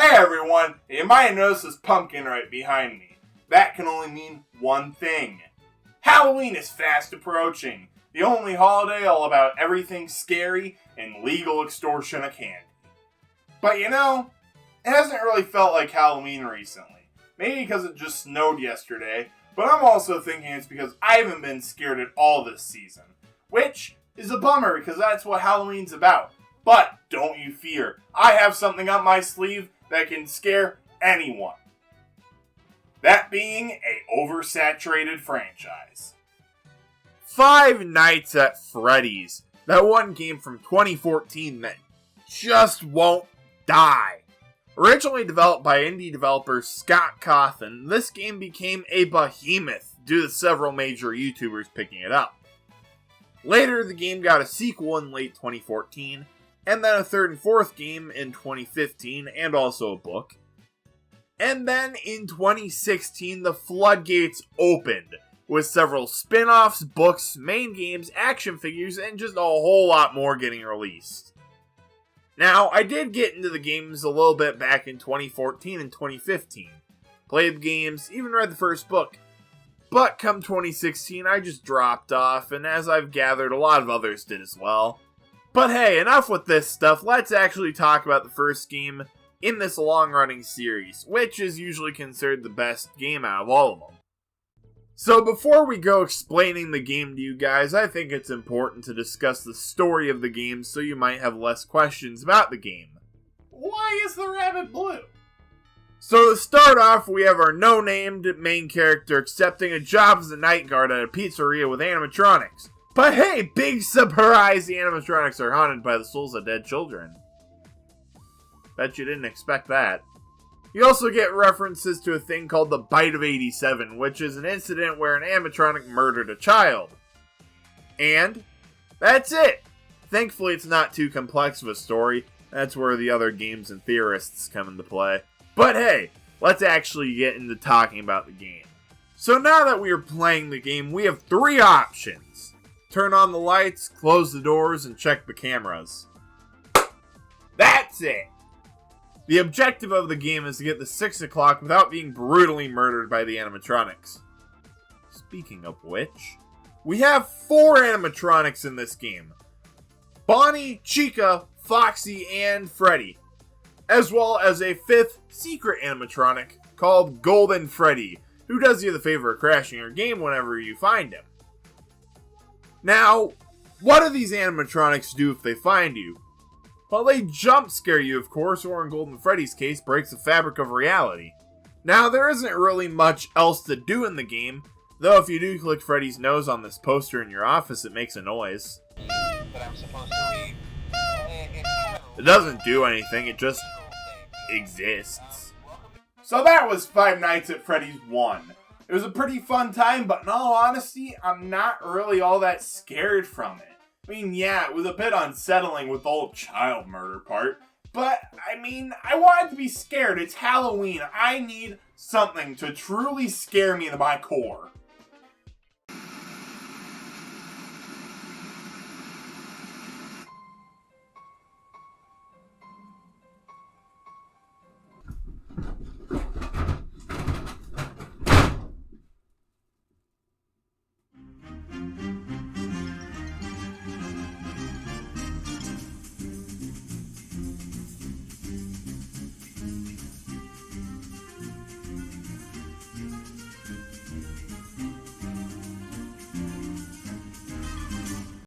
Hey everyone, you might have noticed this pumpkin right behind me. That can only mean one thing. Halloween is fast approaching. The only holiday all about everything scary and legal extortion of candy. But you know, it hasn't really felt like Halloween recently. Maybe because it just snowed yesterday, but I'm also thinking it's because I haven't been scared at all this season. Which is a bummer because that's what Halloween's about. But don't you fear, I have something up my sleeve that can scare anyone. That being a oversaturated franchise. Five Nights at Freddy's. That one game from 2014 that just won't die. Originally developed by indie developer Scott Cawthon, this game became a behemoth due to several major YouTubers picking it up. Later, the game got a sequel in late 2014, and then a third and fourth game in 2015, and also a book. And then in 2016, the floodgates opened, with several spin-offs, books, main games, action figures, and just a whole lot more getting released. Now, I did get into the games a little bit back in 2014 and 2015. Played the games, even read the first book. But come 2016, I just dropped off, and as I've gathered, a lot of others did as well. But hey, enough with this stuff, let's actually talk about the first game in this long-running series, which is usually considered the best game out of all of them. So before we go explaining the game to you guys, I think it's important to discuss the story of the game so you might have less questions about the game. Why is the rabbit blue? So to start off, we have our no-named main character accepting a job as a night guard at a pizzeria with animatronics. But hey, big surprise, the animatronics are haunted by the souls of dead children. Bet you didn't expect that. You also get references to a thing called the Bite of 87, which is an incident where an animatronic murdered a child. And that's it! Thankfully it's not too complex of a story, that's where the other games and theorists come into play. But hey, let's actually get into talking about the game. So now that we are playing the game, we have three options. Turn on the lights, close the doors, and check the cameras. That's it! The objective of the game is to get to 6 o'clock without being brutally murdered by the animatronics. Speaking of which, we have 4 animatronics in this game. Bonnie, Chica, Foxy, and Freddy. As well as a 5th secret animatronic called Golden Freddy, who does you the favor of crashing your game whenever you find him. Now, what do these animatronics do if they find you? Well, they jump scare you, of course, or in Golden Freddy's case, breaks the fabric of reality. Now, there isn't really much else to do in the game, though if you do click Freddy's nose on this poster in your office, it makes a noise. It doesn't do anything, it just exists. So that was Five Nights at Freddy's 1. It was a pretty fun time, but in all honesty, I'm not really all that scared from it. I mean, yeah, it was a bit unsettling with the whole child murder part, but, I mean, I wanted to be scared. It's Halloween. I need something to truly scare me to my core.